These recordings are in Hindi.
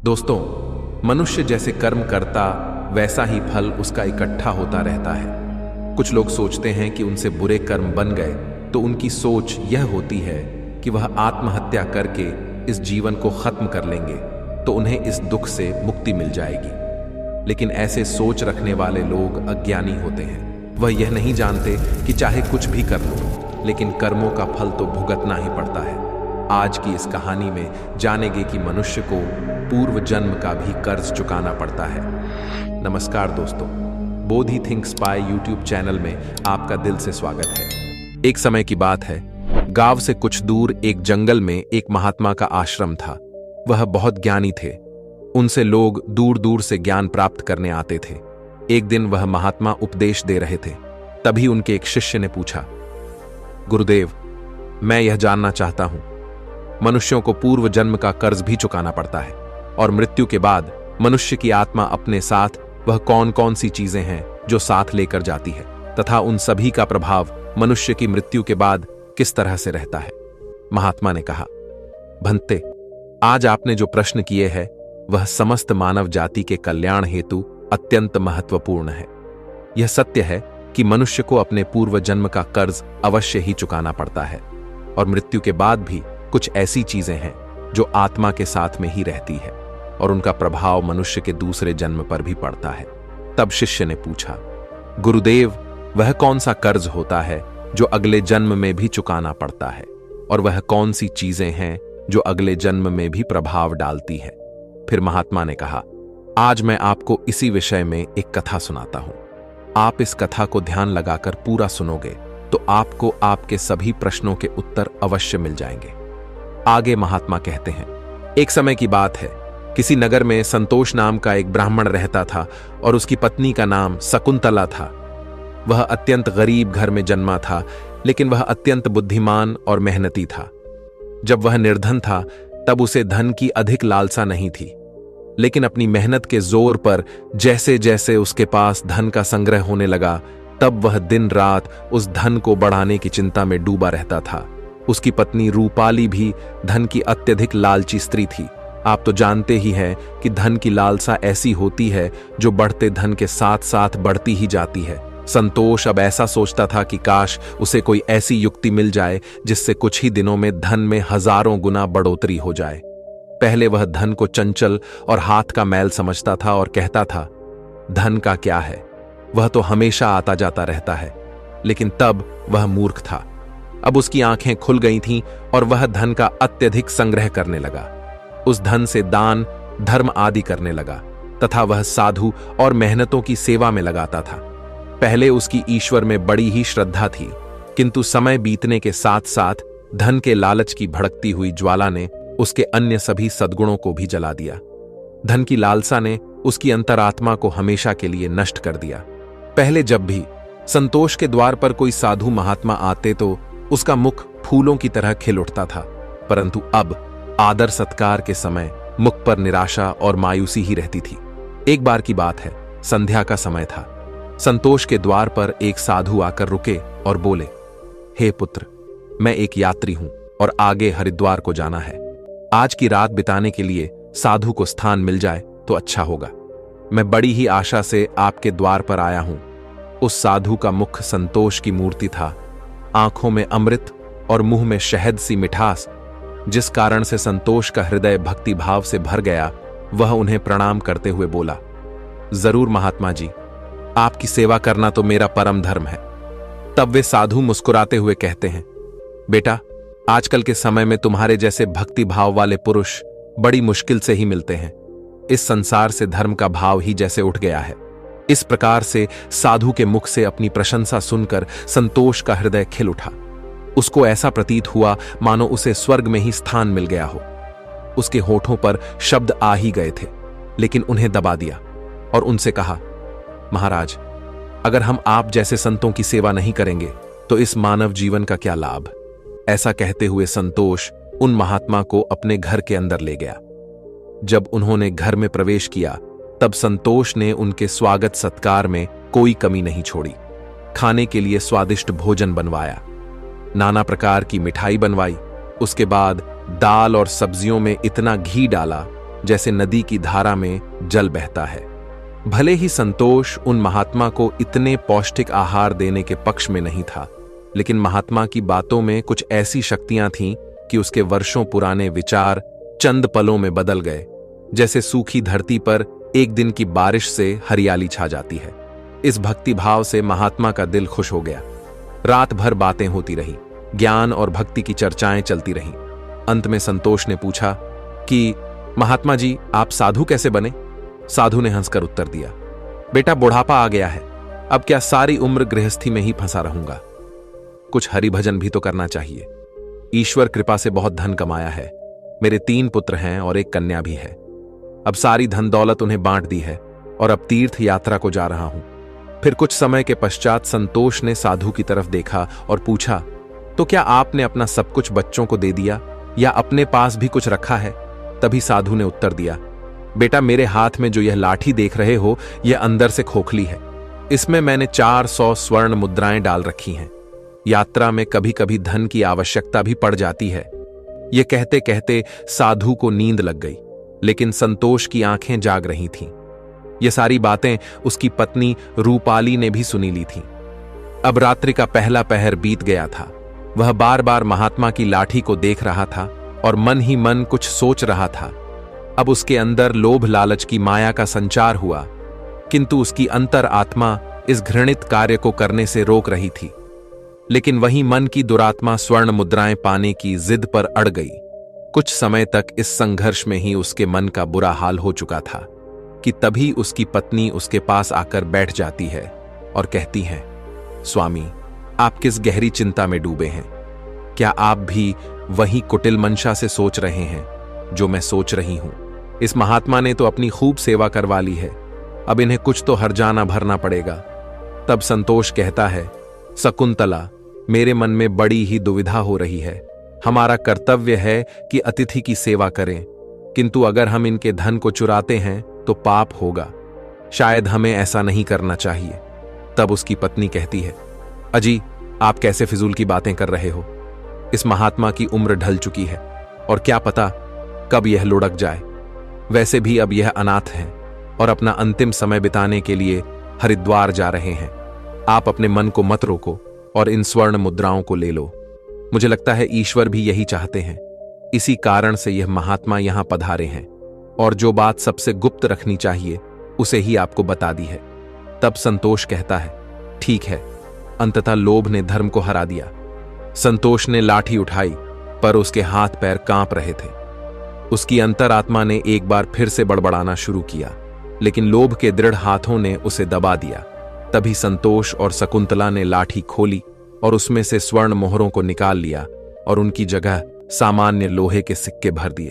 दोस्तों, मनुष्य जैसे कर्म करता वैसा ही फल उसका इकट्ठा होता रहता है। कुछ लोग सोचते हैं कि उनसे बुरे कर्म बन गए तो उनकी सोच यह होती है कि वह आत्महत्या करके इस जीवन को खत्म कर लेंगे तो उन्हें इस दुख से मुक्ति मिल जाएगी। लेकिन ऐसे सोच रखने वाले लोग अज्ञानी होते हैं। वह यह नहीं जानते कि चाहे कुछ भी कर लो, लेकिन कर्मों का फल तो भुगतना ही पड़ता है। आज की इस कहानी में जानेंगे कि मनुष्य को पूर्व जन्म का भी कर्ज चुकाना पड़ता है। नमस्कार दोस्तों, बोधि थिंक्स बाय यूट्यूब चैनल में आपका दिल से स्वागत है। एक समय की बात है, गांव से कुछ दूर एक जंगल में एक महात्मा का आश्रम था। वह बहुत ज्ञानी थे। उनसे लोग दूर दूर से ज्ञान प्राप्त करने आते थे। एक दिन वह महात्मा उपदेश दे रहे थे। तभी उनके एक शिष्य ने पूछा, गुरुदेव, मैं यह जानना चाहता हूं, मनुष्यों को पूर्व जन्म का कर्ज भी चुकाना पड़ता है और मृत्यु के बाद मनुष्य की आत्मा अपने साथ वह कौन कौन सी चीजें हैं जो साथ लेकर जाती है तथा उन सभी का प्रभाव मनुष्य की मृत्यु के बाद किस तरह से रहता है। महात्मा ने कहा, भंते, आज आपने जो प्रश्न किए हैं वह समस्त मानव जाति के कल्याण हेतु अत्यंत महत्वपूर्ण है। यह सत्य है कि मनुष्य को अपने पूर्व जन्म का कर्ज अवश्य ही चुकाना पड़ता है और मृत्यु के बाद भी कुछ ऐसी चीजें हैं जो आत्मा के साथ में ही रहती है और उनका प्रभाव मनुष्य के दूसरे जन्म पर भी पड़ता है। तब शिष्य ने पूछा, गुरुदेव, वह कौन सा कर्ज होता है जो अगले जन्म में भी चुकाना पड़ता है और वह कौन सी चीजें हैं जो अगले जन्म में भी प्रभाव डालती है। फिर महात्मा ने कहा, आज मैं आपको इसी विषय में एक कथा सुनाता हूं। आप इस कथा को ध्यान लगाकर पूरा सुनोगे तो आपको आपके सभी प्रश्नों के उत्तर अवश्य मिल जाएंगे। आगे महात्मा कहते हैं, एक समय की बात है, किसी नगर में संतोष नाम का एक ब्राह्मण रहता था और उसकी पत्नी का नाम शकुंतला था। वह अत्यंत गरीब घर में जन्मा था, लेकिन वह अत्यंत बुद्धिमान और मेहनती था। जब वह निर्धन था तब उसे धन की अधिक लालसा नहीं थी, लेकिन अपनी मेहनत के जोर पर जैसे जैसे उसके पास धन का संग्रह होने लगा, तब वह दिन रात उस धन को बढ़ाने की चिंता में डूबा रहता था। उसकी पत्नी रूपाली भी धन की अत्यधिक लालची स्त्री थी। आप तो जानते ही हैं कि धन की लालसा ऐसी होती है जो बढ़ते धन के साथ साथ बढ़ती ही जाती है। संतोष अब ऐसा सोचता था कि काश उसे कोई ऐसी युक्ति मिल जाए जिससे कुछ ही दिनों में धन में हजारों गुना बढ़ोतरी हो जाए। पहले वह धन को चंचल और हाथ का मैल समझता था और कहता था, धन का क्या है, वह तो हमेशा आता जाता रहता है। लेकिन तब वह मूर्ख था। अब उसकी आंखें खुल गई थीं और वह धन का अत्यधिक संग्रह करने लगा। उस धन से दान, धर्म आदि करने लगा तथा वह साधु और मेहनतों की सेवा में लगाता था। पहले उसकी ईश्वर में बड़ी ही श्रद्धा थी, किंतु समय बीतने के साथ साथ धन के लालच की भड़कती हुई ज्वाला ने उसके अन्य सभी सद्गुणों को भी जला दिया। धन की लालसा ने उसकी अंतरात्मा को हमेशा के लिए नष्ट कर दिया। पहले जब भी संतोष के द्वार पर कोई साधु महात्मा आते तो उसका मुख फूलों की तरह खिल उठता था, परंतु अब आदर सत्कार के समय मुख पर निराशा और मायूसी ही रहती थी। एक बार की बात है, संध्या का समय था। संतोष के द्वार पर एक साधु आकर रुके और बोले, हे पुत्र, मैं एक यात्री हूं और आगे हरिद्वार को जाना है। आज की रात बिताने के लिए साधु को स्थान मिल जाए तो अच्छा होगा। मैं बड़ी ही आशा से आपके द्वार पर आया हूं। उस साधु का मुख संतोष की मूर्ति था, आंखों में अमृत और मुंह में शहद सी मिठास, जिस कारण से संतोष का हृदय भक्ति भाव से भर गया। वह उन्हें प्रणाम करते हुए बोला, जरूर महात्मा जी, आपकी सेवा करना तो मेरा परम धर्म है। तब वे साधु मुस्कुराते हुए कहते हैं, बेटा, आजकल के समय में तुम्हारे जैसे भक्ति भाव वाले पुरुष बड़ी मुश्किल से ही मिलते हैं। इस संसार से धर्म का भाव ही जैसे उठ गया है। इस प्रकार से साधु के मुख से अपनी प्रशंसा सुनकर संतोष का हृदय खिल उठा। उसको ऐसा प्रतीत हुआ मानो उसे स्वर्ग में ही स्थान मिल गया हो। उसके होठों पर शब्द आ ही गए थे, लेकिन उन्हें दबा दिया और उनसे कहा, महाराज, अगर हम आप जैसे संतों की सेवा नहीं करेंगे तो इस मानव जीवन का क्या लाभ। ऐसा कहते हुए संतोष उन महात्मा को अपने घर के अंदर ले गया। जब उन्होंने घर में प्रवेश किया तब संतोष ने उनके स्वागत सत्कार में कोई कमी नहीं छोड़ी। खाने के लिए स्वादिष्ट भोजन बनवाया, नाना प्रकार की मिठाई बनवाई। उसके बाद दाल और सब्जियों में इतना घी डाला जैसे नदी की धारा में जल बहता है। भले ही संतोष उन महात्मा को इतने पौष्टिक आहार देने के पक्ष में नहीं था, लेकिन महात्मा की बातों में कुछ ऐसी शक्तियां थीं कि उसके वर्षों पुराने विचार चंद पलों में बदल गए, जैसे सूखी धरती पर एक दिन की बारिश से हरियाली छा जाती है। इस भक्ति भाव से महात्मा का दिल खुश हो गया। रात भर बातें होती रही, ज्ञान और भक्ति की चर्चाएं चलती रहीं। अंत में संतोष ने पूछा कि महात्मा जी, आप साधु कैसे बने? साधु ने हंसकर उत्तर दिया, बेटा, बुढ़ापा आ गया है, अब क्या सारी उम्र गृहस्थी में ही फंसा रहूंगा। कुछ हरि भजन भी तो करना चाहिए। ईश्वर कृपा से बहुत धन कमाया है, मेरे 3 पुत्र हैं और एक कन्या भी है। अब सारी धन दौलत उन्हें बांट दी है और अब तीर्थ यात्रा को जा रहा हूं। फिर कुछ समय के पश्चात संतोष ने साधु की तरफ देखा और पूछा, तो क्या आपने अपना सब कुछ बच्चों को दे दिया या अपने पास भी कुछ रखा है? तभी साधु ने उत्तर दिया, बेटा, मेरे हाथ में जो यह लाठी देख रहे हो, यह अंदर से खोखली है। इसमें मैंने 400 स्वर्ण मुद्राएं डाल रखी हैं। यात्रा में कभी कभी धन की आवश्यकता भी पड़ जाती है। यह कहते कहते साधु को नींद लग गई, लेकिन संतोष की आंखें जाग रही थीं। ये सारी बातें उसकी पत्नी रूपाली ने भी सुनी ली थीं। अब रात्रि का पहला पहर बीत गया था। वह बार बार महात्मा की लाठी को देख रहा था और मन ही मन कुछ सोच रहा था। अब उसके अंदर लोभ लालच की माया का संचार हुआ, किंतु उसकी अंतर आत्मा इस घृणित कार्य को करने से रोक रही थी। लेकिन वही मन की दुरात्मा स्वर्ण मुद्राएं पाने की जिद पर अड़ गई। कुछ समय तक इस संघर्ष में ही उसके मन का बुरा हाल हो चुका था कि तभी उसकी पत्नी उसके पास आकर बैठ जाती है और कहती है, स्वामी, आप किस गहरी चिंता में डूबे हैं? क्या आप भी वही कुटिल मंशा से सोच रहे हैं जो मैं सोच रही हूं? इस महात्मा ने तो अपनी खूब सेवा करवा ली है, अब इन्हें कुछ तो हर्जाना भरना पड़ेगा। तब संतोष कहता है, शकुंतला, मेरे मन में बड़ी ही दुविधा हो रही है। हमारा कर्तव्य है कि अतिथि की सेवा करें, किंतु अगर हम इनके धन को चुराते हैं तो पाप होगा। शायद हमें ऐसा नहीं करना चाहिए। तब उसकी पत्नी कहती है, अजी, आप कैसे फिजूल की बातें कर रहे हो? इस महात्मा की उम्र ढल चुकी है और क्या पता कब यह लुढ़क जाए। वैसे भी अब यह अनाथ हैं और अपना अंतिम समय बिताने के लिए हरिद्वार जा रहे हैं। आप अपने मन को मत रोको और इन स्वर्ण मुद्राओं को ले लो। मुझे लगता है ईश्वर भी यही चाहते हैं। इसी कारण से यह महात्मा यहां पधारे हैं और जो बात सबसे गुप्त रखनी चाहिए उसे ही आपको बता दी है। तब संतोष कहता है, ठीक है। अंततः लोभ ने धर्म को हरा दिया। संतोष ने लाठी उठाई, पर उसके हाथ पैर कांप रहे थे। उसकी अंतरात्मा ने एक बार फिर से बड़बड़ाना शुरू किया, लेकिन लोभ के दृढ़ हाथों ने उसे दबा दिया। तभी संतोष और शकुंतला ने लाठी खोली और उसमें से स्वर्ण मोहरों को निकाल लिया और उनकी जगह सामान्य लोहे के सिक्के भर दिए।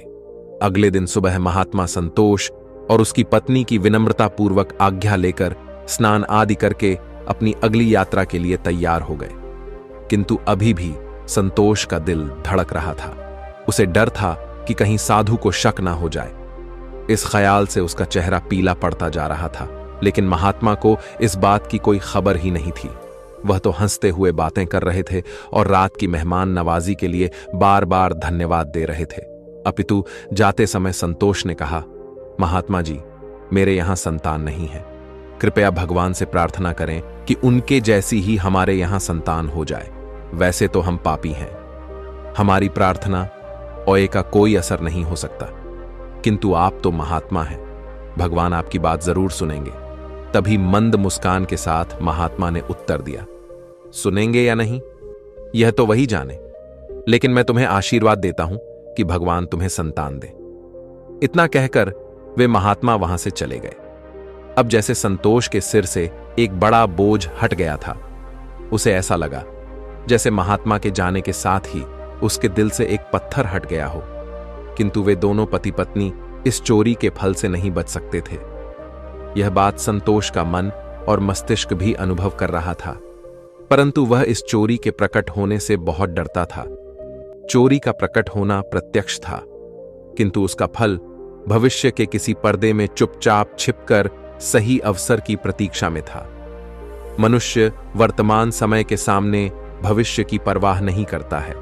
अगले दिन सुबह महात्मा संतोष और उसकी पत्नी की विनम्रतापूर्वक आज्ञा लेकर स्नान आदि करके अपनी अगली यात्रा के लिए तैयार हो गए। किंतु अभी भी संतोष का दिल धड़क रहा था। उसे डर था कि कहीं साधु को शक ना हो जाए। इस ख्याल से उसका चेहरा पीला पड़ता जा रहा था, लेकिन महात्मा को इस बात की कोई खबर ही नहीं थी। वह तो हंसते हुए बातें कर रहे थे और रात की मेहमान नवाजी के लिए बार बार धन्यवाद दे रहे थे। अपितु जाते समय संतोष ने कहा, महात्मा जी, मेरे यहां संतान नहीं है। कृपया भगवान से प्रार्थना करें कि उनके जैसी ही हमारे यहां संतान हो जाए। वैसे तो हम पापी हैं, हमारी प्रार्थना ओए का कोई असर नहीं हो सकता, किंतु आप तो महात्मा हैं, भगवान आपकी बात जरूर सुनेंगे। तभी मंद मुस्कान के साथ महात्मा ने उत्तर दिया, सुनेंगे या नहीं यह तो वही जाने, लेकिन मैं तुम्हें आशीर्वाद देता हूं कि भगवान तुम्हें संतान दे। इतना कहकर वे महात्मा वहां से चले गए। अब जैसे संतोष के सिर से एक बड़ा बोझ हट गया था। उसे ऐसा लगा जैसे महात्मा के जाने के साथ ही उसके दिल से एक पत्थर हट गया हो। किंतु वे दोनों पति पत्नी इस चोरी के फल से नहीं बच सकते थे। यह बात संतोष का मन और मस्तिष्क भी अनुभव कर रहा था, परंतु वह इस चोरी के प्रकट होने से बहुत डरता था। चोरी का प्रकट होना प्रत्यक्ष था, किंतु उसका फल भविष्य के किसी पर्दे में चुपचाप छिपकर सही अवसर की प्रतीक्षा में था। मनुष्य वर्तमान समय के सामने भविष्य की परवाह नहीं करता है।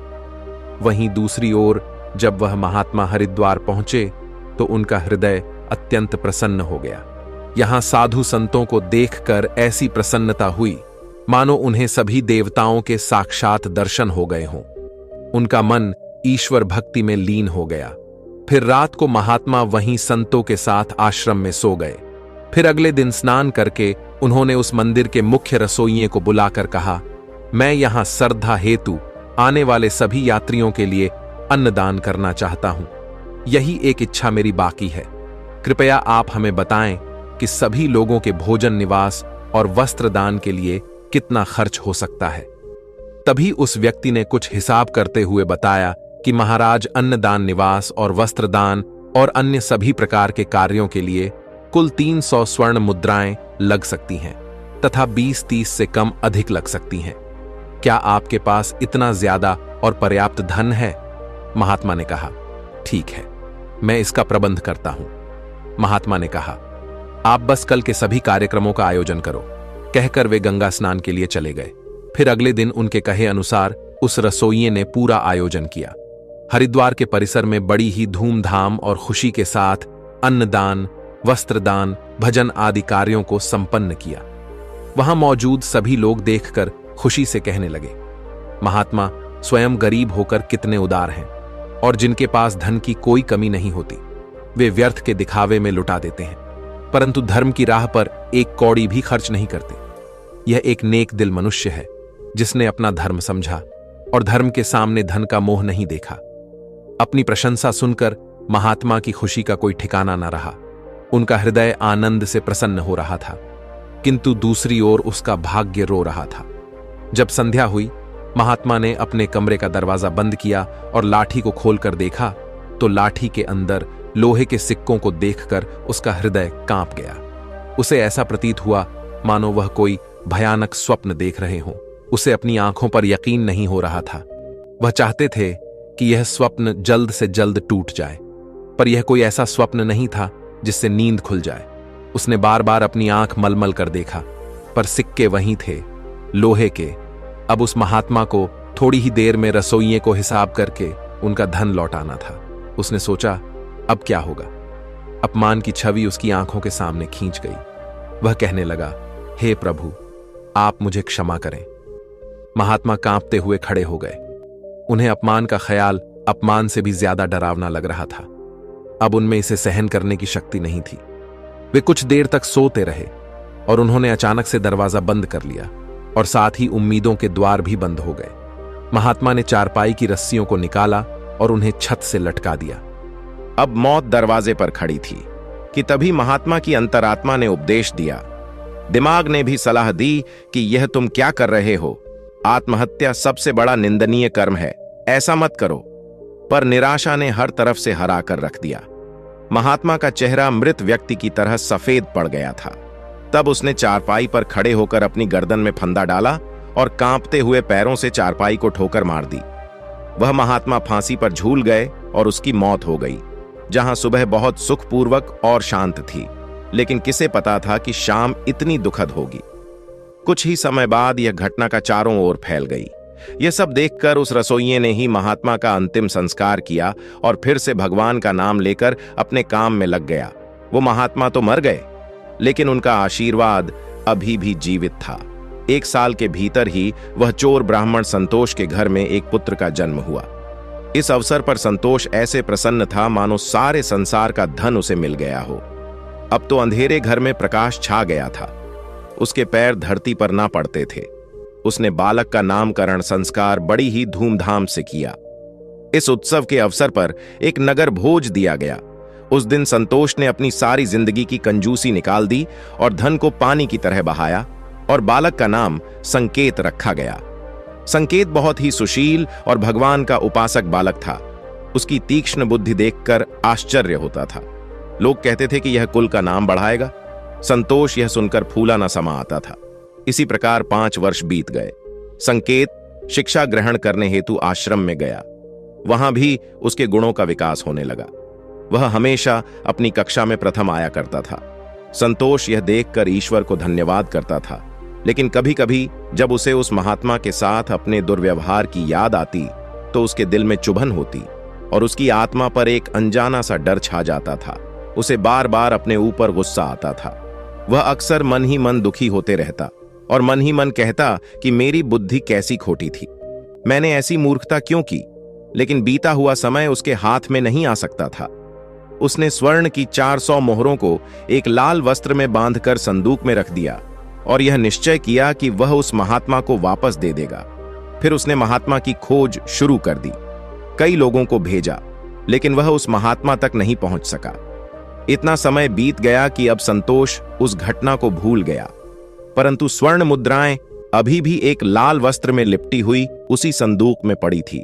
वहीं दूसरी ओर जब वह महात्मा हरिद्वार पहुंचे तो उनका हृदय अत्यंत प्रसन्न हो गया। यहां साधु संतों को देखकर ऐसी प्रसन्नता हुई मानो उन्हें सभी देवताओं के साक्षात दर्शन हो गए हों। उनका मन ईश्वर भक्ति में लीन हो गया। फिर रात को महात्मा वहीं संतों के साथ आश्रम में सो गए। फिर अगले दिन स्नान करके उन्होंने उस मंदिर के मुख्य रसोइये को बुलाकर कहा, मैं यहां श्रद्धा हेतु आने वाले सभी यात्रियों के लिए अन्नदान करना चाहता हूं। यही एक इच्छा मेरी बाकी है। कृपया आप हमें बताएं कि सभी लोगों के भोजन, निवास और वस्त्र दान के लिए कितना खर्च हो सकता है। तभी उस व्यक्ति ने कुछ हिसाब करते हुए बताया कि महाराज, अन्नदान, निवास और वस्त्रदान और अन्य सभी प्रकार के कार्यों के लिए कुल 300 स्वर्ण मुद्राएं लग सकती हैं तथा 20-30 से कम अधिक लग सकती हैं। क्या आपके पास इतना ज्यादा और पर्याप्त धन है? महात्मा ने कहा, ठीक है, मैं इसका प्रबंध करता हूं। महात्मा ने कहा, आप बस कल के सभी कार्यक्रमों का आयोजन करो। कहकर वे गंगा स्नान के लिए चले गए। फिर अगले दिन उनके कहे अनुसार उस रसोइये ने पूरा आयोजन किया। हरिद्वार के परिसर में बड़ी ही धूमधाम और खुशी के साथ अन्नदान, वस्त्रदान, भजन आदि कार्यों को संपन्न किया। वहां मौजूद सभी लोग देखकर खुशी से कहने लगे, महात्मा स्वयं गरीब होकर कितने उदार हैं और जिनके पास धन की कोई कमी नहीं होती, वे व्यर्थ के दिखावे में लुटा देते हैं, परंतु धर्म की राह पर एक कौड़ी भी खर्च नहीं करते। यह एक नेक दिल मनुष्य है जिसने अपना धर्म समझा और धर्म के सामने धन का मोह नहीं देखा। अपनी प्रशंसा सुनकर महात्मा की खुशी का कोई ठिकाना न रहा। उनका हृदय आनंद से प्रसन्न हो रहा था, किंतु दूसरी ओर उसका भाग्य रो रहा था। जब संध्या हुई, महात्मा ने अपने कमरे का दरवाजा बंद किया और लाठी को खोलकर देखा तो लाठी के अंदर लोहे के सिक्कों को देखकर उसका हृदय कांप गया। उसे ऐसा प्रतीत हुआ मानो वह कोई भयानक स्वप्न देख रहे हों। उसे अपनी आंखों पर यकीन नहीं हो रहा था। वह चाहते थे कि यह स्वप्न जल्द से जल्द टूट जाए, पर यह कोई ऐसा स्वप्न नहीं था जिससे नींद खुल जाए। उसने बार बार अपनी आंख मलमल कर देखा, पर सिक्के वहीं थे, लोहे के। अब उस महात्मा को थोड़ी ही देर में रसोइये को हिसाब करके उनका धन लौटाना था। उसने सोचा, अब क्या होगा? अपमान की छवि उसकी आंखों के सामने खींच गई। वह कहने लगा, हे प्रभु, आप मुझे क्षमा करें। महात्मा कांपते हुए खड़े हो गए। उन्हें अपमान का ख्याल अपमान से भी ज्यादा डरावना लग रहा था। अब उनमें इसे सहन करने की शक्ति नहीं थी। वे कुछ देर तक सोते रहे और उन्होंने अचानक से दरवाजा बंद कर लिया और साथ ही उम्मीदों के द्वार भी बंद हो गए। महात्मा ने चारपाई की रस्सियों को निकाला और उन्हें छत से लटका दिया। अब मौत दरवाजे पर खड़ी थी कि तभी महात्मा की अंतरात्मा ने उपदेश दिया। दिमाग ने भी सलाह दी कि यह तुम क्या कर रहे हो? आत्महत्या सबसे बड़ा निंदनीय कर्म है, ऐसा मत करो। पर निराशा ने हर तरफ से हरा कर रख दिया। महात्मा का चेहरा मृत व्यक्ति की तरह सफेद पड़ गया था। तब उसने चारपाई पर खड़े होकर अपनी गर्दन में फंदा डाला और कांपते हुए पैरों से चारपाई को ठोकर मार दी। वह महात्मा फांसी पर झूल गए और उसकी मौत हो गई। जहां सुबह बहुत सुखपूर्वक और शांत थी, लेकिन किसे पता था कि शाम इतनी दुखद होगी। कुछ ही समय बाद यह घटना का चारों ओर फैल गई। यह सब देखकर उस रसोइये ने ही महात्मा का अंतिम संस्कार किया और फिर से भगवान का नाम लेकर अपने काम में लग गया। वो महात्मा तो मर गए, लेकिन उनका आशीर्वाद अभी भी जीवित था। 1 साल के भीतर ही वह चोर ब्राह्मण संतोष के घर में एक पुत्र का जन्म हुआ। इस अवसर पर संतोष ऐसे प्रसन्न था मानो सारे संसार का धन उसे मिल गया हो। अब तो अंधेरे घर में प्रकाश छा गया था। उसके पैर धरती पर ना पड़ते थे। उसने बालक का नामकरण संस्कार बड़ी ही धूमधाम से किया। इस उत्सव के अवसर पर एक नगर भोज दिया गया। उस दिन संतोष ने अपनी सारी जिंदगी की कंजूसी निकाल दी और धन को पानी की तरह बहाया और बालक का नाम संकेत रखा गया। संकेत बहुत ही सुशील और भगवान का उपासक बालक था। उसकी तीक्ष्ण बुद्धि देखकर आश्चर्य होता था। लोग कहते थे कि यह कुल का नाम बढ़ाएगा। संतोष यह सुनकर फूला न समा आता था। इसी प्रकार 5 वर्ष बीत गए। संकेत शिक्षा ग्रहण करने हेतु आश्रम में गया। वहां भी उसके गुणों का विकास होने लगा। वह हमेशा अपनी कक्षा में प्रथम आया करता था। संतोष यह देखकर ईश्वर को धन्यवाद करता था, लेकिन कभी कभी जब उसे उस महात्मा के साथ अपने दुर्व्यवहार की याद आती तो उसके दिल में चुभन होती। और उसकी आत्मा पर एक अनजाना सा डर छा जाता था। उसे बार बार अपने ऊपर गुस्सा आता था। वह अक्सर मन ही मन दुखी होते रहता और मन ही मन कहता कि मेरी बुद्धि कैसी खोटी थी, मैंने ऐसी मूर्खता क्यों की। लेकिन बीता हुआ समय उसके हाथ में नहीं आ सकता था। उसने स्वर्ण की 400 मोहरों को एक लाल वस्त्र में बांधकर संदूक में रख दिया और यह निश्चय किया कि वह उस महात्मा को वापस दे देगा। फिर उसने महात्मा की खोज शुरू कर दी। कई लोगों को भेजा, लेकिन वह उस महात्मा तक नहीं पहुंच सका। इतना समय बीत गया कि अब संतोष उस घटना को भूल गया, परंतु स्वर्ण मुद्राएं अभी भी एक लाल वस्त्र में लिपटी हुई उसी संदूक में पड़ी थी।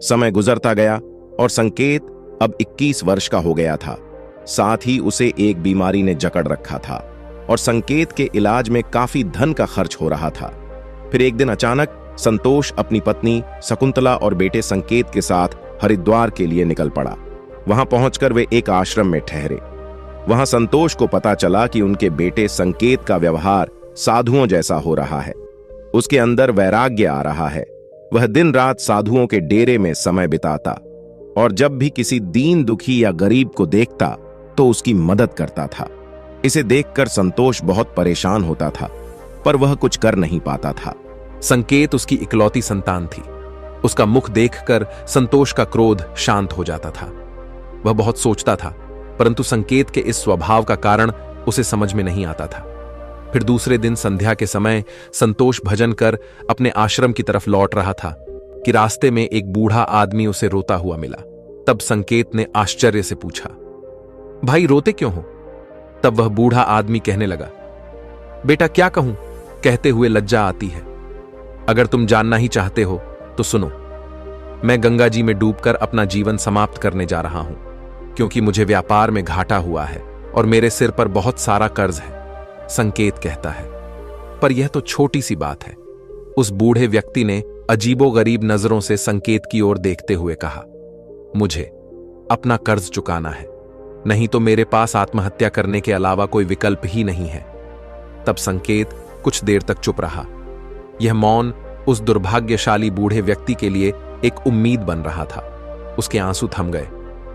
समय गुजरता गया और संकेत अब 21 वर्ष का हो गया था। साथ ही उसे एक बीमारी ने जकड़ रखा था और संकेत के इलाज में काफी धन का खर्च हो रहा था। फिर एक दिन अचानक संतोष अपनी पत्नी शकुंतला और बेटे संकेत के साथ हरिद्वार के लिए निकल पड़ा। वहां पहुंचकर वे एक आश्रम में ठहरे। वहां संतोष को पता चला कि उनके बेटे संकेत का व्यवहार साधुओं जैसा हो रहा है। उसके अंदर वैराग्य आ रहा है। वह दिन रात साधुओं के डेरे में समय बिताता और जब भी किसी दीन दुखी या गरीब को देखता तो उसकी मदद करता था। इसे देखकर संतोष बहुत परेशान होता था, पर वह कुछ कर नहीं पाता था। संकेत उसकी इकलौती संतान थी। उसका मुख देखकर संतोष का क्रोध शांत हो जाता था। वह बहुत सोचता था, परंतु संकेत के इस स्वभाव का कारण उसे समझ में नहीं आता था। फिर दूसरे दिन संध्या के समय संतोष भजन कर अपने आश्रम की तरफ लौट रहा था कि रास्ते में एक बूढ़ा आदमी उसे रोता हुआ मिला। तब संकेत ने आश्चर्य से पूछा, भाई रोते क्यों हो? तब वह बूढ़ा आदमी कहने लगा, बेटा क्या कहूं, कहते हुए लज्जा आती है। अगर तुम जानना ही चाहते हो तो सुनो, मैं गंगा जी में डूबकर अपना जीवन समाप्त करने जा रहा हूं, क्योंकि मुझे व्यापार में घाटा हुआ है और मेरे सिर पर बहुत सारा कर्ज है। संकेत कहता है, पर यह तो छोटी सी बात है। उस बूढ़े व्यक्ति ने अजीबोगरीब नजरों से संकेत की ओर देखते हुए कहा, मुझे अपना कर्ज चुकाना है, नहीं तो मेरे पास आत्महत्या करने के अलावा कोई विकल्प ही नहीं है। तब संकेत कुछ देर तक चुप रहा। यह मौन उस दुर्भाग्यशाली बूढ़े व्यक्ति के लिए एक उम्मीद बन रहा था। उसके आंसू थम गए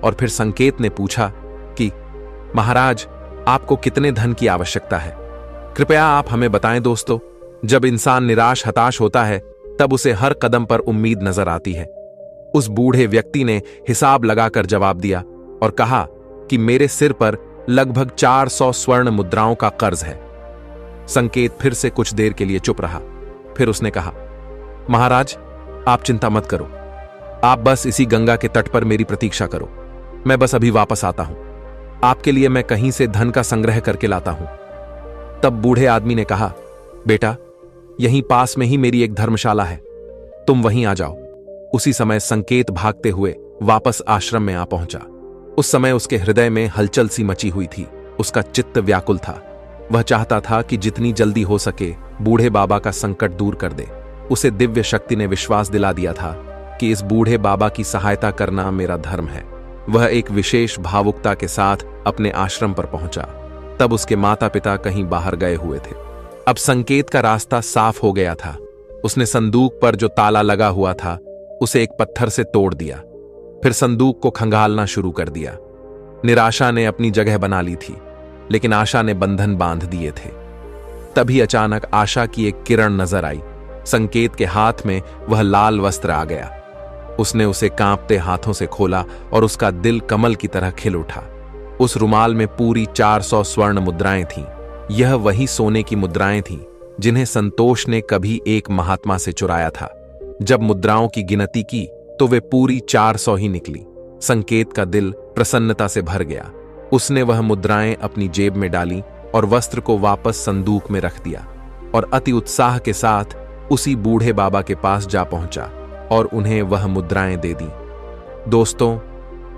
और फिर संकेत ने पूछा कि महाराज, आपको कितने धन की आवश्यकता है? कृपया आप हमें बताएं। दोस्तों, जब इंसान निराश हताश होता है तब उसे हर कदम पर उम्मीद नजर आती है। उस बूढ़े व्यक्ति ने हिसाब लगाकर जवाब दिया और कहा कि मेरे सिर पर लगभग 400 स्वर्ण मुद्राओं का कर्ज है। संकेत फिर से कुछ देर के लिए चुप रहा। फिर उसने कहा, महाराज, आप चिंता मत करो, आप बस इसी गंगा के तट पर मेरी प्रतीक्षा करो। मैं बस अभी वापस आता हूं। आपके लिए मैं कहीं से धन का संग्रह करके लाता हूं। तब बूढ़े आदमी ने कहा, बेटा, यहीं पास में ही मेरी एक धर्मशाला है, तुम वहीं आ जाओ। उसी समय संकेत भागते हुए वापस आश्रम में आ पहुंचा। उस समय उसके हृदय में हलचल सी मची हुई थी। उसका चित्त व्याकुल था। वह चाहता था कि जितनी जल्दी हो सके बूढ़े बाबा का संकट दूर कर दे। उसे दिव्य शक्ति ने विश्वास दिला दिया था कि इस बूढ़े बाबा की सहायता करना मेरा धर्म है। वह एक विशेष भावुकता के साथ अपने आश्रम पर पहुंचा। तब उसके माता पिता कहीं बाहर गए हुए थे। अब संकेत का रास्ता साफ हो गया था। उसने संदूक पर जो ताला लगा हुआ था उसे एक पत्थर से तोड़ दिया। फिर संदूक को खंगालना शुरू कर दिया। निराशा ने अपनी जगह बना ली थी, लेकिन आशा ने बंधन बांध दिए थे। तभी अचानक आशा की एक किरण नजर आई। संकेत के हाथ में वह लाल वस्त्र आ गया। उसने उसे कांपते हाथों से खोला और उसका दिल कमल की तरह खिल उठा। उस रुमाल में पूरी 400 स्वर्ण मुद्राएं थीं। यह वही सोने की मुद्राएं थीं जिन्हें संतोष ने कभी एक महात्मा से चुराया था। जब मुद्राओं की गिनती की तो वे पूरी 400 ही निकली। संकेत का दिल प्रसन्नता से भर गया। उसने वह मुद्राएं अपनी जेब में डाली और वस्त्र को वापस संदूक में रख दिया और अति उत्साह के साथ उसी बूढ़े बाबा के पास जा पहुंचा और उन्हें वह मुद्राएं दे दी। दोस्तों,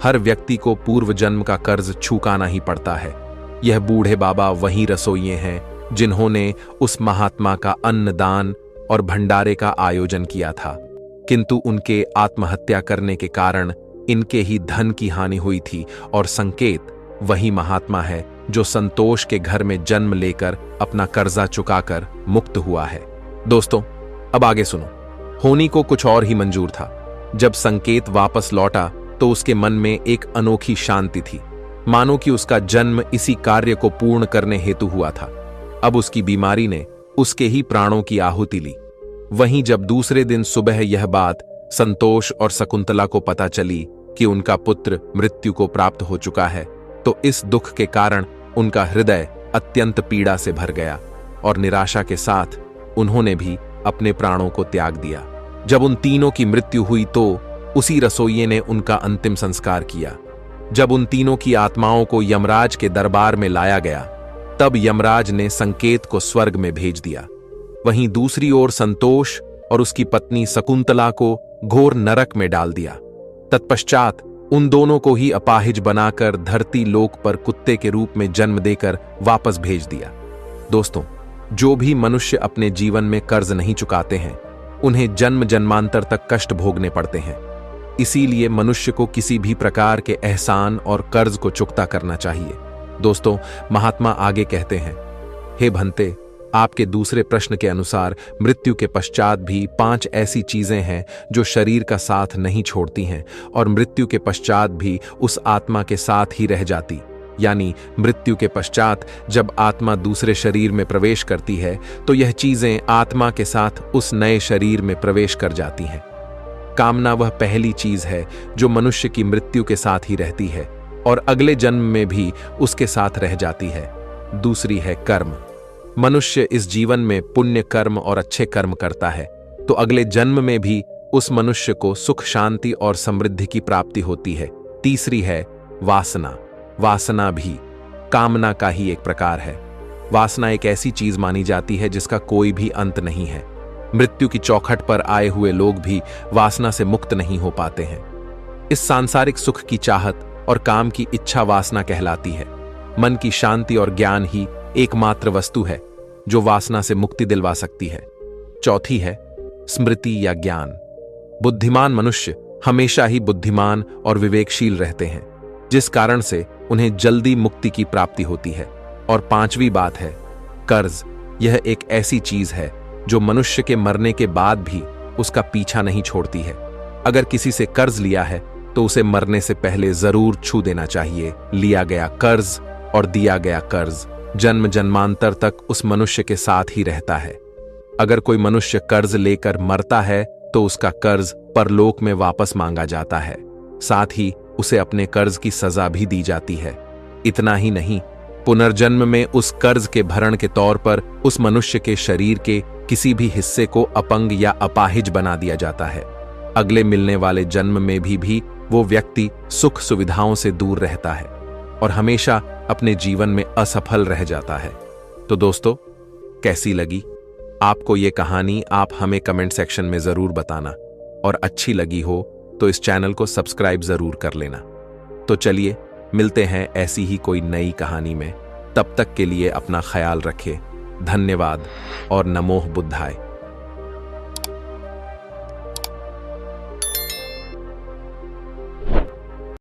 हर व्यक्ति को पूर्व जन्म का कर्ज चुकाना ही पड़ता है। यह बूढ़े बाबा वही रसोइये हैं जिन्होंने उस महात्मा का अन्नदान और भंडारे का आयोजन किया था, किंतु उनके आत्महत्या करने के कारण इनके ही धन की हानि हुई थी। और संकेत वही महात्मा है जो संतोष के घर में जन्म लेकर अपना कर्जा चुकाकर मुक्त हुआ है। दोस्तों, अब आगे सुनो। होनी को कुछ और ही मंजूर था। जब संकेत वापस लौटा तो उसके मन में एक अनोखी शांति थी, मानो कि उसका जन्म इसी कार्य को पूर्ण करने हेतु हुआ था। अब उसकी बीमारी ने उसके ही प्राणों की आहुति ली। वहीं जब दूसरे दिन सुबह यह बात संतोष और शकुंतला को पता चली कि उनका पुत्र मृत्यु को प्राप्त हो चुका है, तो इस दुख के कारण उनका हृदय अत्यंत पीड़ा से भर गया और निराशा के साथ उन्होंने भी अपने प्राणों को त्याग दिया। जब उन तीनों की मृत्यु हुई तो उसी रसोइये ने उनका अंतिम संस्कार किया। जब उन तीनों की आत्माओं को यमराज के दरबार में लाया गया, तब यमराज ने संकेत को स्वर्ग में भेज दिया। वहीं दूसरी ओर संतोष और उसकी पत्नी शकुंतला को घोर नरक में डाल दिया। तत्पश्चात उन दोनों को ही अपाहिज बनाकर धरती लोक पर कुत्ते के रूप में जन्म देकर वापस भेज दिया। दोस्तों, जो भी मनुष्य अपने जीवन में कर्ज नहीं चुकाते हैं, उन्हें जन्म जन्मांतर तक कष्ट भोगने पड़ते हैं। इसीलिए मनुष्य को किसी भी प्रकार के एहसान और कर्ज को चुकता करना चाहिए। दोस्तों, महात्मा आगे कहते हैं, हे भंते, आपके दूसरे प्रश्न के अनुसार मृत्यु के पश्चात भी 5 ऐसी चीजें हैं जो शरीर का साथ नहीं छोड़ती हैं और मृत्यु के पश्चात भी उस आत्मा के साथ ही रह जाती। यानी मृत्यु के पश्चात जब आत्मा दूसरे शरीर में प्रवेश करती है तो यह चीजें आत्मा के साथ उस नए शरीर में प्रवेश कर जाती हैं। कामना वह पहली चीज है जो मनुष्य की मृत्यु के साथ ही रहती है और अगले जन्म में भी उसके साथ रह जाती है। दूसरी है कर्म। मनुष्य इस जीवन में पुण्य कर्म और अच्छे कर्म करता है तो अगले जन्म में भी उस मनुष्य को सुख, शांति और समृद्धि की प्राप्ति होती है। तीसरी है वासना। वासना भी कामना का ही एक प्रकार है। वासना एक ऐसी चीज मानी जाती है जिसका कोई भी अंत नहीं है। मृत्यु की चौखट पर आए हुए लोग भी वासना से मुक्त नहीं हो पाते हैं। इस सांसारिक सुख की चाहत और काम की इच्छा वासना कहलाती है। मन की शांति और ज्ञान ही एकमात्र वस्तु है जो वासना से मुक्ति दिलवा सकती है। चौथी है स्मृति या ज्ञान। बुद्धिमान मनुष्य हमेशा ही बुद्धिमान और विवेकशील रहते हैं, जिस कारण से उन्हें जल्दी मुक्ति की प्राप्ति होती है। और पांचवी बात है कर्ज। यह एक ऐसी चीज है जो मनुष्य के मरने के बाद भी उसका पीछा नहीं छोड़ती है। अगर किसी से कर्ज लिया है तो उसे मरने से पहले जरूर छू देना चाहिए। लिया गया कर्ज और दिया गया कर्ज जन्म जन्मांतर तक उस मनुष्य के साथ ही रहता है। अगर कोई मनुष्य कर्ज लेकर मरता है तो उसका कर्ज परलोक में वापस मांगा जाता है, साथ ही उसे अपने कर्ज की सजा भी दी जाती है। इतना ही नहीं, पुनर्जन्म में उस कर्ज के भरण के तौर पर उस मनुष्य के शरीर के किसी भी हिस्से को अपंग या अपाहिज बना दिया जाता है। अगले मिलने वाले जन्म में भी वो व्यक्ति सुख सुविधाओं से दूर रहता है और हमेशा अपने जीवन में असफल रह जाता है। तो दोस्तों, कैसी लगी आपको ये कहानी? आप हमें कमेंट सेक्शन में जरूर बताना, और अच्छी लगी हो तो इस चैनल को सब्सक्राइब जरूर कर लेना। तो चलिए मिलते हैं ऐसी ही कोई नई कहानी में। तब तक के लिए अपना ख्याल रखें। धन्यवाद और नमोः बुद्धाय।